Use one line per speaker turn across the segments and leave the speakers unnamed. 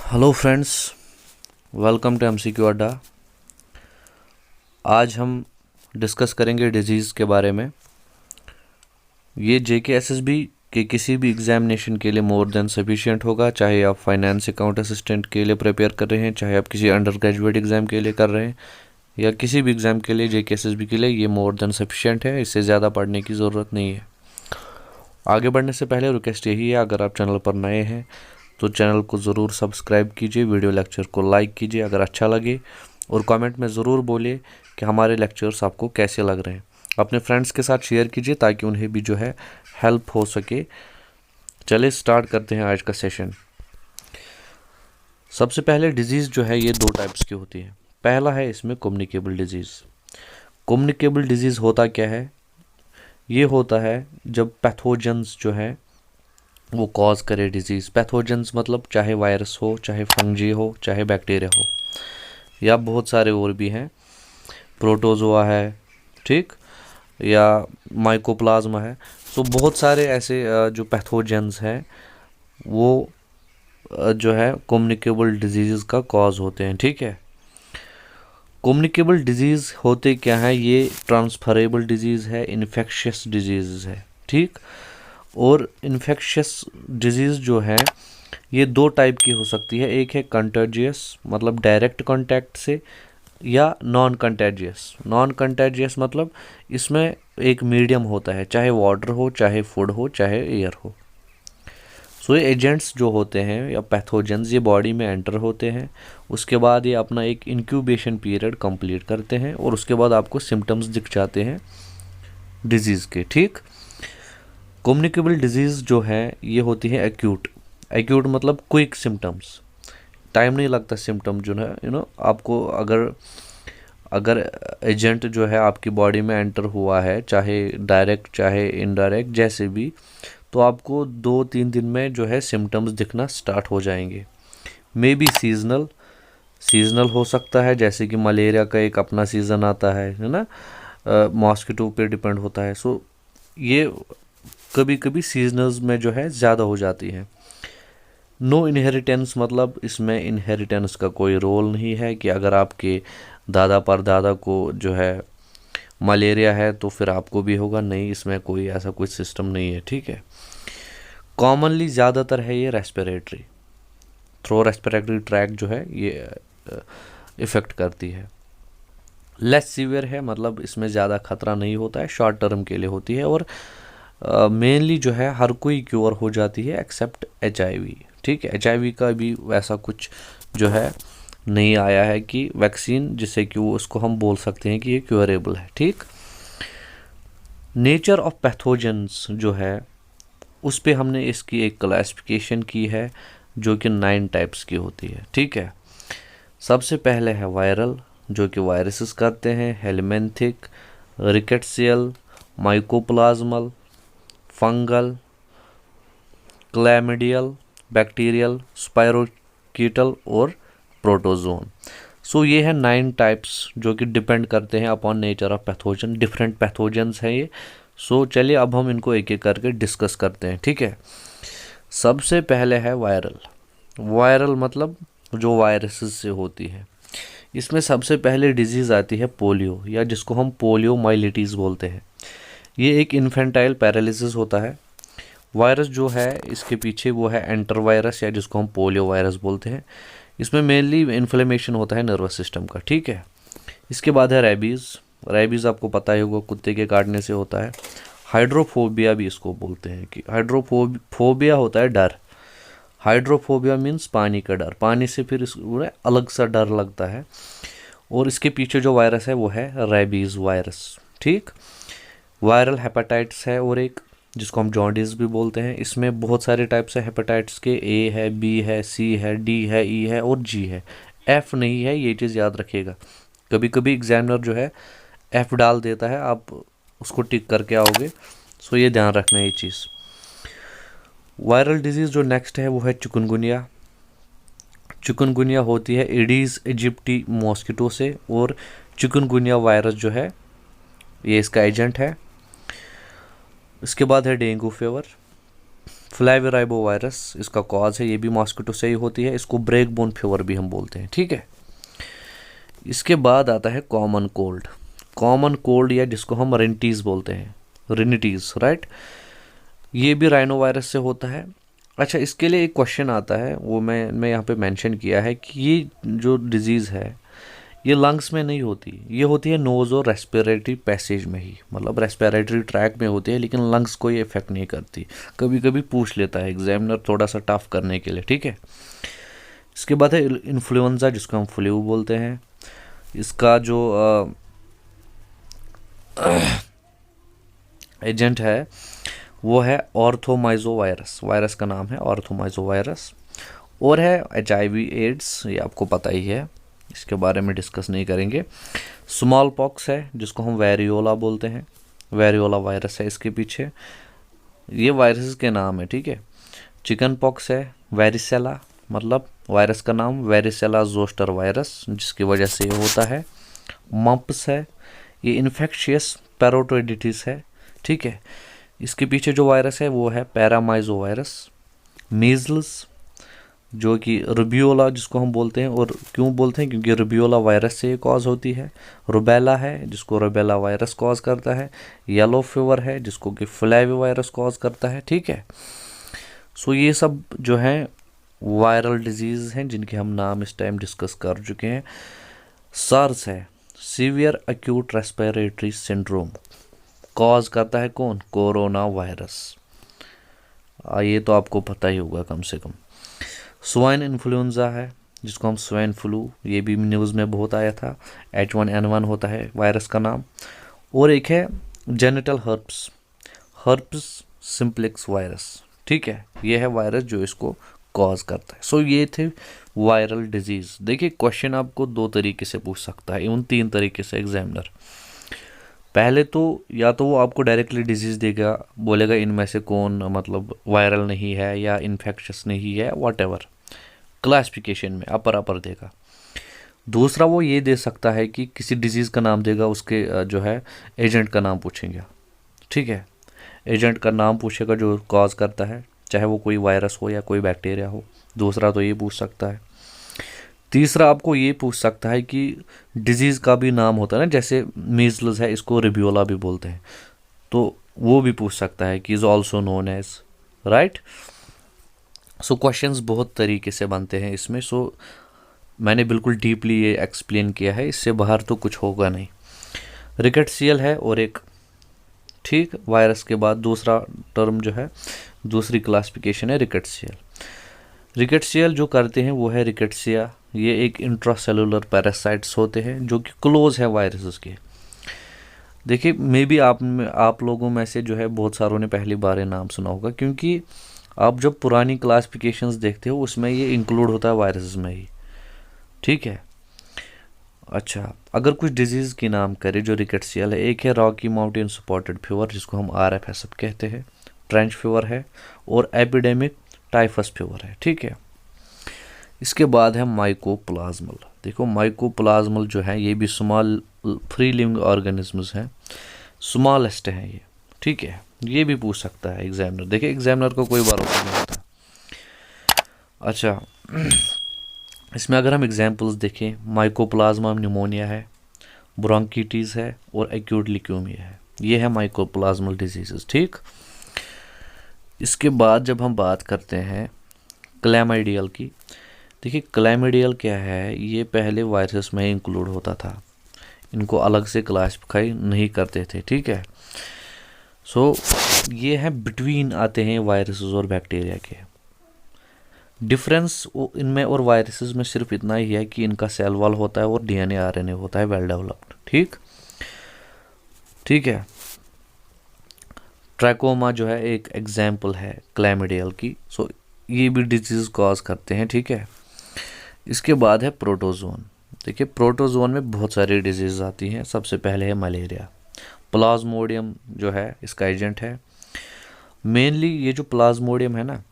Hello friends, welcome to MCQ Adda. आज हम discuss करेंगे डिजीज़ के बारे में। ये जेके एसएसबी के किसी भी एग्जामिनेशन के लिए मोर देन सफिशिएंट होगा, चाहे आप फाइनेंस अकाउंट असिस्टेंट के लिए प्रिपेयर कर रहे हैं, चाहे आप किसी अंडर ग्रेजुएट एग्ज़ाम के लिए कर रहे हैं या किसी भी एग्ज़ाम के लिए जेके एसएसबी के लिए ये मोर देन सफिशिएंट है। इससे ज़्यादा पढ़ने की ज़रूरत नहीं है। आगे बढ़ने से पहले रिक्वेस्ट यही है, अगर आप चैनल पर नए हैं तो चैनल को ज़रूर सब्सक्राइब कीजिए, वीडियो लेक्चर को लाइक कीजिए अगर अच्छा लगे, और कमेंट में ज़रूर बोलिए कि हमारे लेक्चर्स आपको कैसे लग रहे हैं। अपने फ्रेंड्स के साथ शेयर कीजिए ताकि उन्हें भी जो है हेल्प हो सके। चलिए स्टार्ट करते हैं आज का सेशन। सबसे पहले डिजीज़ जो है ये दो टाइप्स की होती है। पहला है इसमें कम्युनिकेबल डिजीज़। कम्युनिकेबल डिजीज़ होता क्या है? ये होता है जब पैथोजेंस जो है वो कॉज करे डिजीज़। पैथोजेंस मतलब चाहे वायरस हो, चाहे फंगी हो, चाहे बैक्टीरिया हो, या बहुत सारे और भी हैं, प्रोटोजोआ है, ठीक, या माइकोप्लाज्मा है। तो बहुत सारे ऐसे जो पैथोजेंस हैं वो जो है कम्युनिकेबल डिजीज़ का कॉज होते हैं, ठीक है। कम्युनिकेबल डिजीज़ होते क्या हैं? ये ट्रांसफरेबल डिजीज़ है, इन्फेक्शियस डिजीज़ है, ठीक। और इन्फेक्शियस डिजीज़ जो है ये दो टाइप की हो सकती है। एक है कंटेजियस, मतलब डायरेक्ट कांटेक्ट से, या नॉन कंटेजियस। नॉन कंटेजियस मतलब इसमें एक मीडियम होता है, चाहे वाटर हो, चाहे फूड हो, चाहे एयर हो। सो ये एजेंट्स जो होते हैं या पैथोजेंस ये बॉडी में एंटर होते हैं, उसके बाद ये अपना एक इंक्यूबेशन पीरियड कंप्लीट करते हैं और उसके बाद आपको सिम्टम्स दिख जाते हैं डिजीज़ के, ठीक। कम्युनिकेबल डिजीज़ जो है ये होती है एक्यूट। एक्यूट मतलब क्विक सिम्टम्स, टाइम नहीं लगता सिम्टम जो है आपको अगर अगर एजेंट जो है आपकी बॉडी में एंटर हुआ है, चाहे डायरेक्ट चाहे इनडायरेक्ट जैसे भी, तो आपको 2-3 दिन में जो है सिम्टम्स दिखना स्टार्ट हो जाएंगे। मे बी सीजनल हो सकता है, जैसे कि मलेरिया का एक अपना सीज़न आता है ना, मॉस्किटो पे डिपेंड होता है। सो ये कभी कभी सीजनल्स में जो है ज़्यादा हो जाती है। नो इनहेरिटेंस मतलब इसमें इनहेरिटेंस का कोई रोल नहीं है कि अगर आपके दादा परदादा को जो है मलेरिया है तो फिर आपको भी होगा, नहीं, इसमें कोई ऐसा कोई सिस्टम नहीं है, ठीक है। कॉमनली ज़्यादातर है ये रेस्पिरेटरी, थ्रो रेस्पिरेटरी ट्रैक जो है ये इफ़ेक्ट करती है। लेस सीवियर है, मतलब इसमें ज़्यादा खतरा नहीं होता है, शॉर्ट टर्म के लिए होती है, और मेनली जो है हर कोई क्योर हो जाती है एक्सेप्ट HIV, ठीक है। HIV का भी वैसा कुछ जो है नहीं आया है कि वैक्सीन जिससे कि वो उसको हम बोल सकते हैं कि ये क्योरेबल है, ठीक। नेचर ऑफ पैथोजेंस जो है उस पे हमने इसकी एक क्लासिफिकेशन की है जो कि 9 टाइप्स की होती है, ठीक है। सबसे पहले है वायरल, जो कि वायरसेस करते हैं, हेलमिंथिक, रिकेट्सियल, माइकोप्लाज्मल, फंगल, क्लैमिडियल, बैक्टीरियल, स्पाइरोकीटल और प्रोटोजोन। सो ये है 9 टाइप्स जो कि डिपेंड करते हैं upon nature of pathogen. Different pathogens हैं ये। सो चलिए अब हम इनको एक एक करके डिस्कस करते हैं, ठीक है। सबसे पहले है वायरल। वायरल मतलब जो वायरसेस से होती है। इसमें सबसे पहले डिजीज़ आती है पोलियो, या जिसको हम पोलियो माइलिटीज़ बोलते हैं। ये एक इन्फेंटाइल पैरालिसिस होता है। वायरस जो है इसके पीछे वो है एंटर वायरस, या जिसको हम पोलियो वायरस बोलते हैं। इसमें मेनली इन्फ्लेमेशन होता है नर्वस सिस्टम का, ठीक है। इसके बाद है रेबीज़। रेबीज़ आपको पता ही होगा, कुत्ते के काटने से होता है। हाइड्रोफोबिया भी इसको बोलते हैं, कि हाइड्रोफोबिया होता है डर। हाइड्रोफोबिया मीन्स पानी का डर, पानी से फिर इसको अलग सा डर लगता है। और इसके पीछे जो वायरस है वो है रेबीज़ वायरस, ठीक। वायरल हेपेटाइटिस है और एक, जिसको हम जॉन्डिस भी बोलते हैं। इसमें बहुत सारे टाइप्स है हेपेटाइटिस के, A है, B है, C है, D है, E है और G है। F नहीं है, ये चीज़ याद रखिएगा। कभी कभी एग्जामिनर जो है F डाल देता है, आप उसको टिक करके आओगे। सो ये ध्यान रखना है ये चीज़। वायरल डिजीज़ जो नेक्स्ट है वो है चिकनगुनिया। चिकनगुनिया होती है एडीज इजिप्टी मॉस्किटो से, और चिकनगुनिया वायरस जो है ये इसका एजेंट है। इसके बाद है डेंगू फीवर। फ्लैविराइबो वायरस इसका कॉज है, ये भी मॉस्किटो से ही होती है। इसको ब्रेक बोन फीवर भी हम बोलते हैं, ठीक है। इसके बाद आता है कॉमन कोल्ड। कॉमन कोल्ड या जिसको हम रिनिटीज़ बोलते हैं, रिनिटीज़, राइट, ये भी राइनो वायरस से होता है। अच्छा, इसके लिए एक क्वेश्चन आता है, वो मैं यहाँ पे मेंशन किया है कि ये जो डिजीज़ है ये लंग्स में नहीं होती, ये होती है नोज़ और रेस्पिरेटरी पैसेज में ही, मतलब रेस्पिरेटरी ट्रैक में होती है, लेकिन लंग्स को ये इफेक्ट नहीं करती। कभी कभी पूछ लेता है एग्जामिनर थोड़ा सा टफ करने के लिए, ठीक है। इसके बाद है इन्फ्लुएंजा, जिसको हम फ्लू बोलते हैं। इसका जो एजेंट है वो है ऑर्थोमाइजो वायरस, वायरस का नाम है ऑर्थोमाइजो वायरस। और है HIV एड्स, ये आपको पता ही है, इसके बारे में डिस्कस नहीं करेंगे। स्मॉल पॉक्स है जिसको हम वेरियोला बोलते हैं, वेरियोला वायरस है इसके पीछे, ये वायरस के नाम है, ठीक है। चिकन पॉक्स है, वेरिसेला, मतलब वायरस का नाम वेरिसेला जोस्टर वायरस, जिसकी वजह से ये होता है। मम्प्स है, ये इन्फेक्शियस पैरोटोइडिटिस है, ठीक है। इसके पीछे जो वायरस है वो है पैरामाइजो वायरस। मीजल्स, जो कि रुबियोला जिसको हम बोलते हैं, और क्यों बोलते हैं, क्योंकि रुबियोला वायरस से कॉज होती है। रुबेला है जिसको रुबेला वायरस कॉज करता है। येलो फीवर है जिसको कि फ्लैवी वायरस कॉज करता है, ठीक है। सो ये सब जो हैं वायरल डिजीज़ हैं जिनके हम नाम इस टाइम डिस्कस कर चुके हैं। सार्स है, severe acute respiratory syndrome, cause करता है कौन, कोरोना वायरस, ये तो आपको पता ही होगा कम से कम। स्वाइन इन्फ्लुएंजा है जिसको हम स्वाइन फ्लू, ये भी न्यूज़ में बहुत आया था, H1N1 होता है वायरस का नाम। और एक है genital herpes, herpes simplex virus, ठीक है, ये है वायरस जो इसको कॉज करता है। सो ये थे वायरल डिजीज़। देखिए क्वेश्चन आपको दो तरीके से पूछ सकता है, इवन तीन तरीके से एग्जामिनर। पहले तो या तो वो आपको डायरेक्टली डिजीज़ देगा, बोलेगा इनमें से कौन मतलब वायरल नहीं है या इन्फेक्शस नहीं है, व्हाटएवर, क्लासिफिकेशन में अपर देगा। दूसरा वो ये दे सकता है कि किसी डिजीज़ का नाम देगा, उसके जो है एजेंट का नाम पूछेंगे, ठीक है, एजेंट का नाम पूछेगा जो कॉज करता है, चाहे वो कोई वायरस हो या कोई बैक्टीरिया हो। दूसरा तो ये पूछ सकता है। तीसरा आपको ये पूछ सकता है कि डिजीज़ का भी नाम होता है ना, जैसे मीजल्स है इसको रिबियोला भी बोलते हैं, तो वो भी पूछ सकता है कि is also known as, right. So questions बहुत तरीके से बनते हैं इसमें। सो मैंने बिल्कुल डीपली ये एक्सप्लेन किया है, इससे बाहर तो कुछ होगा नहीं। रिकेट्सियल है और एक, ठीक, वायरस के बाद दूसरा टर्म जो है, दूसरी क्लासिफिकेशन है रिकेट्सियल। रिकेट्सियल जो करते हैं वो है रिकेट्सिया, ये एक इंट्रासेलुलर पैरासाइट्स होते हैं जो कि क्लोज है वायरसेस के। देखिए मे बी आप लोगों में से जो है बहुत सारों ने पहली बार ये नाम सुना होगा, क्योंकि आप जब पुरानी क्लासिफिकेशंस देखते हो उसमें ये इंक्लूड होता है वायरसेस में ही, ठीक है। अच्छा, अगर कुछ डिजीज़ की नाम करें जो रिकेट्सियल है, एक है रॉकी माउंटेन स्पॉटेड फीवर जिसको हम RFSF कहते हैं, ट्रेंच फीवर है, और एपिडेमिक टाइफस फीवर है, ठीक है। इसके बाद है माइकोप्लाज्मल। देखो माइकोप्लाज्मल जो है ये भी स्मॉल फ्री लिविंग ऑर्गेनिजम्स हैं, स्मॉलेस्ट हैं ये, ठीक है, ये भी पूछ सकता है एग्जामिनर। देखिए एग्जामिनर को कोई भरोसा नहीं होता। अच्छा, इसमें अगर हम एग्जाम्पल्स देखें, माइकोप्लाज्मा निमोनिया है, ब्रोंकिटिस है, और एक्यूट ल्यूकेमिया है, ये है माइकोप्लाज्मल डिजीजेस, ठीक। इसके बाद जब हम बात करते हैं क्लैमाइडियल की, देखिए क्लैमिडियल क्या है, ये पहले वायरस में इंक्लूड होता था, इनको अलग से क्लासिफाई नहीं करते थे, ठीक है। सो ये है बिटवीन आते हैं वायरसेस और बैक्टीरिया के। डिफरेंस इनमें और वायरसेस में सिर्फ इतना ही है कि इनका सेल वॉल होता है और DNA RNA होता है वेल डेवलप्ड, ठीक, ठीक है। ट्रैकोमा जो है एक एग्जाम्पल है क्लैमिडियल की। सो ये भी डिजीज कॉज करते हैं, ठीक है। इसके बाद है प्रोटोजोन। देखिए प्रोटोजोन में बहुत सारी डिजीज आती हैं। सबसे पहले है मलेरिया, प्लाज्मोडियम जो है इसका एजेंट है। मेनली ये जो प्लाज्मोडियम है ना,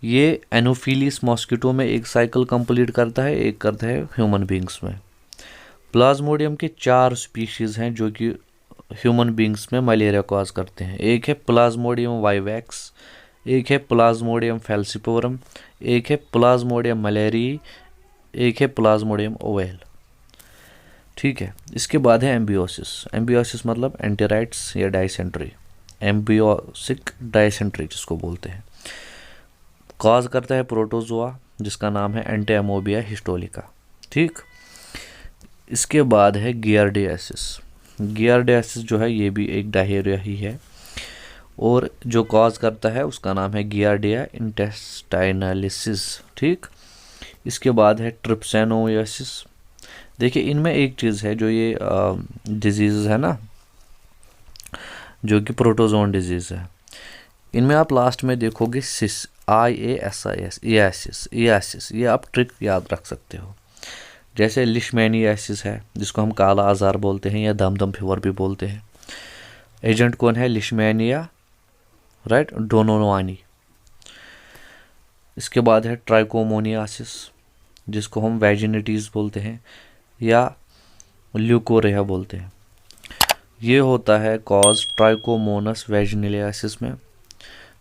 ये एनोफिलीस मॉस्किटो में एक साइकिल कंप्लीट करता है, एक करता है ह्यूमन बींग्स में। प्लाज्मोडियम के 4 स्पीशीज़ हैं जो कि ह्यूमन बींग्स में मलेरिया कॉज करते हैं। एक है प्लाज्मोडियम वाइवैक्स, एक है प्लाज्मोडियम फैल्सिपोरम, एक है प्लाज्मोडियम मलेरियाई, एक है प्लाज्मोडियम ओवेल। ठीक है, इसके बाद है एम्बियोसिस। एम्बियोसिस मतलब एंटेराइट्स या डाइसेंट्री, एम्बियोसिक डाइसेंट्री जिसको बोलते हैं। कॉज करता है प्रोटोजोआ जिसका नाम है एंटेमोबिया हिस्टोलिका। ठीक, इसके बाद है गियार्डियासिस। गियार्डियासिस जो है ये भी एक डायरिया ही है, और जो कॉज करता है उसका नाम है गियार्डिया इंटेस्टाइनलिसिस। ठीक, इसके बाद है ट्रिप्सैनोसिस। देखिए इनमें एक चीज़ है, जो ये डिजीज़ है ना, जो कि प्रोटोजोन डिजीज़ है, इनमें आप लास्ट में देखोगे सिस, IASIS, इयासिस, ये आप ट्रिक याद रख सकते हो। जैसे लिशमैनियासिस है जिसको हम काला आज़ार बोलते हैं या दमदम फीवर भी बोलते हैं। एजेंट कौन है? Leishmania, right, donovani. इसके बाद है ट्राइकोमोनियासिस जिसको हम वैजिनिटीज़ बोलते हैं या ल्यूकोरिया बोलते हैं। ये होता है कॉज ट्राइकोमोनस वैजिनिलियासिस में,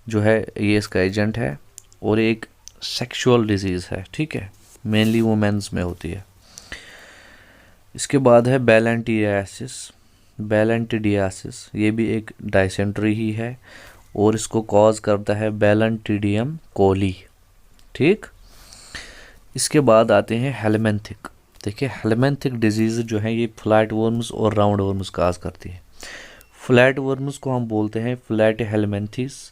जो है ये इसका एजेंट है, और एक सेक्सुअल डिजीज़ है। ठीक है, मेनली वुमेन्स में होती है। इसके बाद है बैलेंटियासिस। बैलेंटिडियासिस ये भी एक डाइसेंट्री ही है, और इसको कॉज करता है बैलेंटिडियम कोली। ठीक, इसके बाद आते हैं हेलमेंथिक। देखिए हेलमेंथिक डिजीज़ जो है ये फ्लैट वर्म्स और राउंड वर्म्स काज करती है। फ्लैट वर्म्स को हम बोलते हैं फ्लैट हेलमेंथिस,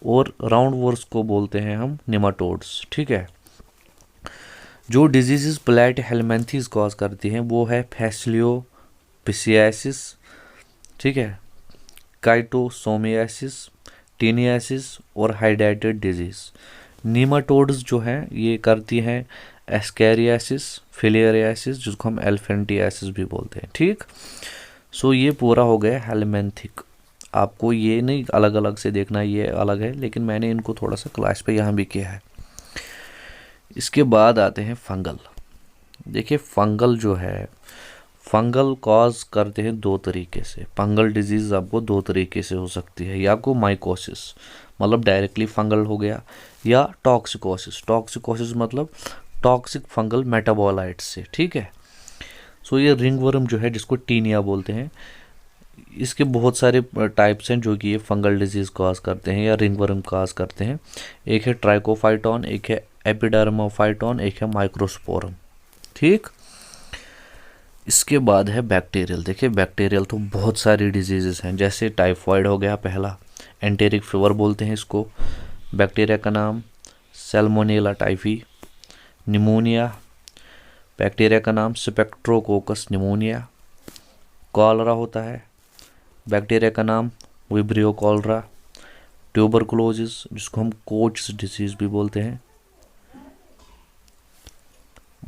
और राउंड वर्म्स को बोलते हैं हम निमाटोड्स। ठीक है, जो डिजीज़ फ्लैट हेलमेंथिस कॉज करती हैं वो है फैसिलियोपिसियासिस, ठीक है, काइटोसोमियासिस, टीनियासिस और हाइड्रेटेड डिजीज़। नीमाटोड्स जो हैं ये करती हैं एस्कैरियासिस, फिलेरियासिस, जिसको हम एल्फेंटियासिस भी बोलते हैं। ठीक, सो ये पूरा हो गया हेलमेंथिक। आपको ये नहीं अलग अलग से देखना, ये अलग है, लेकिन मैंने इनको थोड़ा सा क्लास पे यहाँ भी किया है। इसके बाद आते हैं फंगल। देखिए फंगल जो है, फंगल कॉज करते हैं दो तरीके से। फंगल डिजीज़ आपको दो तरीके से हो सकती है, या को माइकोसिस मतलब डायरेक्टली फंगल हो गया, या टॉक्सिकोसिस। टॉक्सिकोसिस मतलब टॉक्सिक फंगल मेटाबोलाइट्स से। ठीक है, सो ये रिंगवर्म जो है जिसको टीनिया बोलते हैं, इसके बहुत सारे टाइप्स हैं जो कि ये फंगल डिजीज़ कॉज करते हैं या रिंगवर्म कॉज करते हैं। एक है ट्राइकोफाइटॉन, एक है एपिडर्मोफाइटॉन, एक है माइक्रोस्पोरम। ठीक, इसके बाद है बैक्टीरियल। देखिए बैक्टीरियल तो बहुत सारी डिजीज़ हैं, जैसे टाइफॉइड हो गया पहला, एंटेरिक फीवर बोलते हैं इसको, बैक्टीरिया का नाम सैल्मोनेला टाइफी। निमोनिया, बैक्टीरिया का नाम स्पेक्ट्रोकोकस निमोनिया। कॉलरा होता है, बैक्टीरिया का नाम विब्रियो कॉलरा। ट्यूबरकुलोसिस जिसको हम कोच डिजीज़ भी बोलते हैं,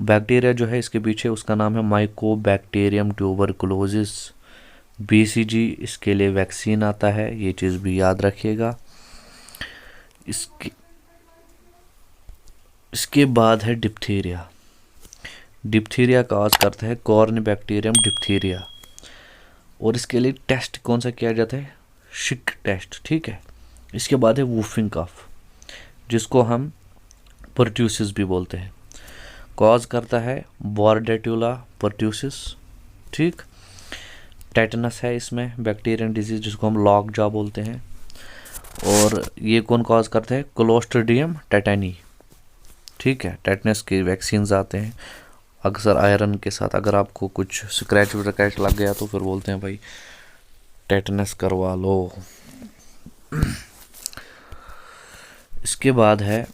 बैक्टीरिया जो है इसके पीछे उसका नाम है माइकोबैक्टीरियम ट्यूबरकुलोसिस। BCG इसके लिए वैक्सीन आता है, ये चीज़ भी याद रखिएगा। इसके बाद है डिप्थीरिया। डिप्थीरिया कॉज करता है कॉर्निबैक्टीरियम डिप्थीरिया, और इसके लिए टेस्ट कौन सा किया जाता है? शिक टेस्ट। ठीक है, इसके बाद है वूफिंग कफ जिसको हम परट्यूसिस भी बोलते हैं, कॉज करता है बॉर्डेटुला परट्यूसिस। ठीक, टेटनस है इसमें बैक्टीरियन डिजीज जिसको हम लॉक जॉ बोलते हैं, और ये कौन कॉज करता है? Clostridium tetani. ठीक है, टेटनस के वैक्सीन्स आते हैं अक्सर आयरन के साथ। अगर आपको कुछ स्क्रैच विक्रैच लग गया तो फिर बोलते हैं भाई टेटनस करवा लो। इसके बाद है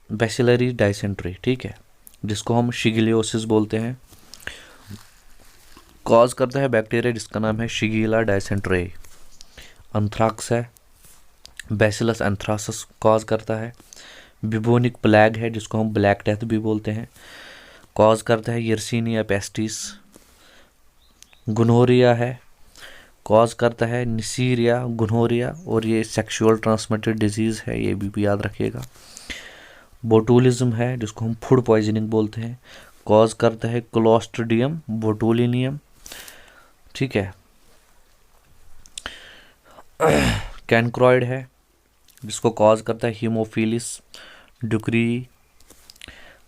बैसिलरी डाइसेंट्री। ठीक है, जिसको हम शिगिलियोसिस बोलते हैं, कॉज करता है बैक्टीरिया जिसका नाम है शिगिला डाइसेंट्री। अंथ्राक्स है, बैसिलस एंथ्रासिस कॉज करता है। बिबोनिक प्लेग है जिसको हम ब्लैक डेथ भी बोलते हैं, कॉज करता है यर्सीनिया पेस्टिस। गुनोरिया है, कॉज करता है निसीरिया गुनोरिया, और ये सेक्सुअल ट्रांसमिटेड डिजीज़ है, ये भी याद रखिएगा। बोटुलिज्म है जिसको हम फूड पॉइजनिंग बोलते हैं, कॉज करता है क्लोस्ट्रिडियम बोटुलिनियम। ठीक है, कैनक्रॉइड है, जिसको कॉज करता है हीमोफिलिस डुक्री।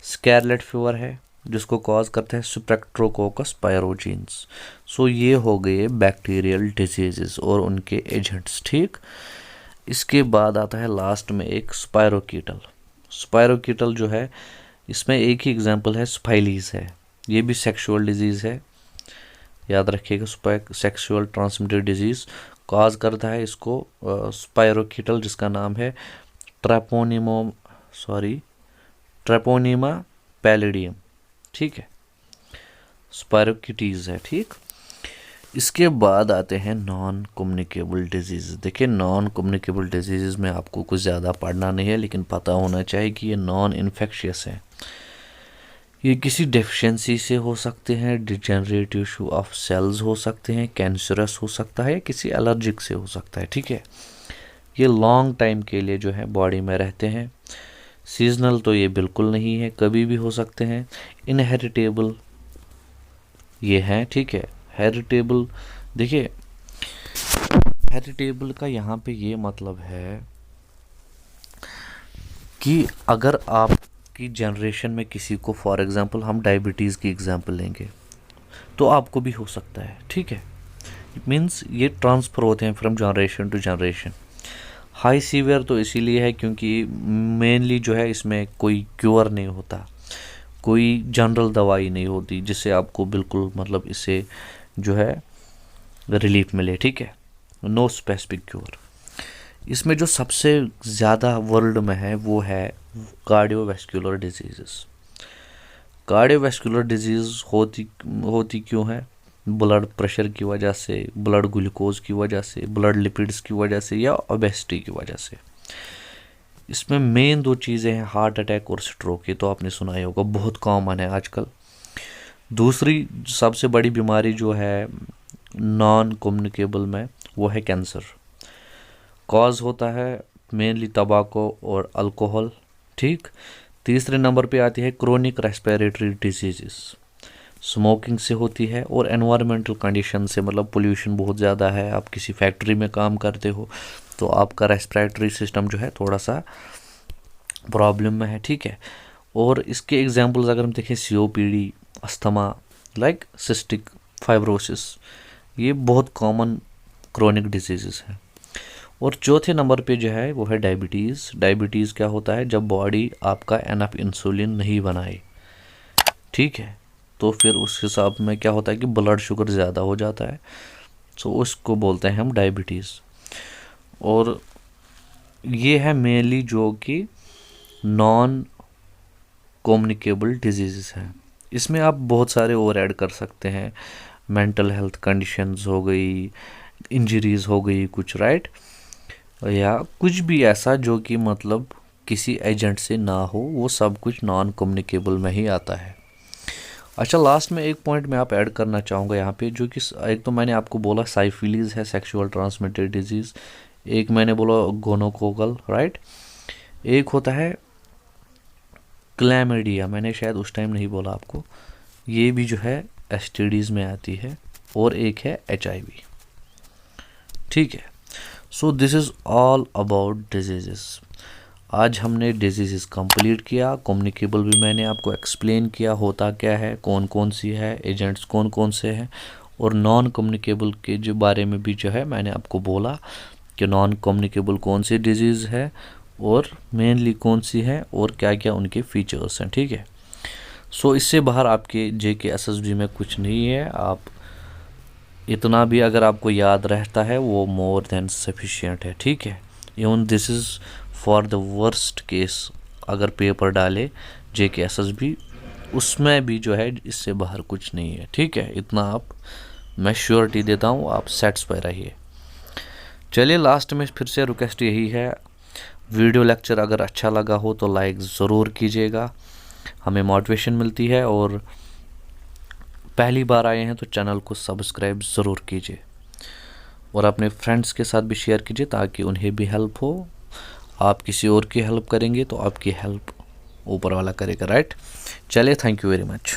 स्कारलेट फीवर है जिसको कॉज करता है स्पेक्ट्रोकोकस पायरोजीन्स। सो ये हो गए बैक्टीरियल डिजीजेस और उनके एजेंट्स, ठीक। इसके बाद आता है लास्ट में एक स्पायरोकीटल। स्पायरोकीटल जो है इसमें एक ही एग्जांपल है, स्पाइलीज है। ये भी सेक्सुअल डिजीज है, याद रखिएगा। सेक्सुअल ट्रांसमिटेड डिजीज कॉज करता है इसको स्पायरोकीटल, जिसका नाम है ट्रेपोनीमा पैलिडियम, ठीक है, स्पायरोकीटीज है, ठीक। इसके बाद आते हैं नॉन कम्युनिकेबल डिजीज। देखिए नॉन कम्युनिकेबल डिजीज में आपको कुछ ज़्यादा पढ़ना नहीं है, लेकिन पता होना चाहिए कि ये नॉन इन्फेक्शियस है। ये किसी डेफिशिएंसी से हो सकते हैं, डिजेनरेटिव इशू ऑफ सेल्स हो सकते हैं, कैंसरस हो सकता है, किसी एलर्जिक से हो सकता है, ठीक है। ये लॉन्ग टाइम के लिए जो है बॉडी में रहते हैं। सीजनल तो ये बिल्कुल नहीं है, कभी भी हो सकते हैं। इनहेरिटेबल ये हैं, ठीक है। हेरिटेबल, देखिए हेरिटेबल का यहाँ पे ये मतलब है कि अगर आपकी जनरेशन में किसी को, फॉर एग्जांपल हम डायबिटीज़ की एग्जांपल लेंगे, तो आपको भी हो सकता है, ठीक है। मीन्स ये ट्रांसफ़र होते हैं from generation to generation. High severe तो इसीलिए है क्योंकि मेनली जो है इसमें कोई क्योर नहीं होता, कोई जनरल दवाई नहीं होती जिससे आपको बिल्कुल मतलब इससे जो है रिलीफ मिले, ठीक है। No specific cure. इसमें जो सबसे ज़्यादा वर्ल्ड में है वो है कार्डियोवैस्कुलर डिजीज़। कार्डियोवैस्कुलर डिजीज़ होती क्यों है? ब्लड प्रेशर की वजह से, ब्लड ग्लूकोज की वजह से, ब्लड लिपिड्स की वजह से या ओबेसिटी की वजह से। इसमें मेन दो चीज़ें हैं, हार्ट अटैक और स्ट्रोक। ये तो आपने सुना ही होगा, बहुत कॉमन है आजकल। दूसरी सबसे बड़ी बीमारी जो है नॉन कम्युनिकेबल में वो है कैंसर। कॉज होता है मेनली तंबाकू और अल्कोहल, ठीक। तीसरे नंबर पे आती है क्रोनिक रेस्पिरेटरी डिजीज़, स्मोकिंग से होती है और एनवायरमेंटल कंडीशन से, मतलब पोल्यूशन बहुत ज़्यादा है, आप किसी फैक्ट्री में काम करते हो तो आपका रेस्पिरेटरी सिस्टम जो है थोड़ा सा प्रॉब्लम में है, ठीक है। और इसके एग्जांपल्स अगर हम देखें, COPD, asthma, like cystic fibrosis, ये बहुत कॉमन क्रोनिक डिजीज़ हैं। और चौथे नंबर पे जो है वो है डायबिटीज़। डायबिटीज़ क्या होता है? जब बॉडी आपका एनफ इंसुलिन नहीं बनाए, ठीक है, तो फिर उस हिसाब में क्या होता है कि ब्लड शुगर ज़्यादा हो जाता है, सो उसको बोलते हैं हम डायबिटीज़। और ये है मेनली जो कि नॉन कम्युनिकेबल डिजीज़ हैं। इसमें आप बहुत सारे और ऐड कर सकते हैं, मेंटल हेल्थ कंडीशंस हो गई, इंजरीज़ हो गई कुछ, राइट, या कुछ भी ऐसा जो कि मतलब किसी एजेंट से ना हो, वो सब कुछ नॉन कम्युनिकेबल में ही आता है। अच्छा, लास्ट में एक पॉइंट मैं आप ऐड करना चाहूँगा यहाँ पे, जो कि एक तो मैंने आपको बोला साइफिलीज है, सेक्सुअल ट्रांसमिटेड डिजीज़। एक मैंने बोला गोनोकोकल, राइट। एक होता है क्लैमिडिया, मैंने शायद उस टाइम नहीं बोला आपको, ये भी जो है एसटीडीज़ में आती है। और एक है एचआईवी, ठीक है। So this is all about disease. आज हमने डिजीज़ कंप्लीट किया, कम्युनिकेबल भी मैंने आपको एक्सप्लेन किया होता क्या है, कौन कौन सी है, एजेंट्स कौन कौन से हैं, और नॉन कम्युनिकेबल के जो बारे में भी जो है मैंने आपको बोला कि नॉन कम्युनिकेबल कौन सी डिजीज़ है और मेनली कौन सी है और क्या क्या उनके फीचर्स हैं, ठीक है। सो इससे बाहर आपके जेके एसएसबी में कुछ नहीं है। आप इतना भी अगर आपको याद रहता है वो मोर देन सफिशिएंट है, ठीक है। Even this is for the worst case, अगर पेपर डाले जेके एसएसबी उसमें भी जो है इससे बाहर कुछ नहीं है, ठीक है। इतना आप मैं श्योरिटी देता हूँ, आप सेटिस्फाई रहिए। चलिए, लास्ट में फिर से रिक्वेस्ट यही है, वीडियो लेक्चर अगर अच्छा लगा हो तो लाइक ज़रूर कीजिएगा, हमें मोटिवेशन मिलती है। और पहली बार आए हैं तो चैनल को सब्सक्राइब ज़रूर कीजिए और अपने फ्रेंड्स के साथ भी शेयर कीजिए ताकि उन्हें भी हेल्प हो। आप किसी और की हेल्प करेंगे तो आपकी हेल्प ऊपर वाला करेगा, राइट। चलिए, थैंक यू वेरी मच।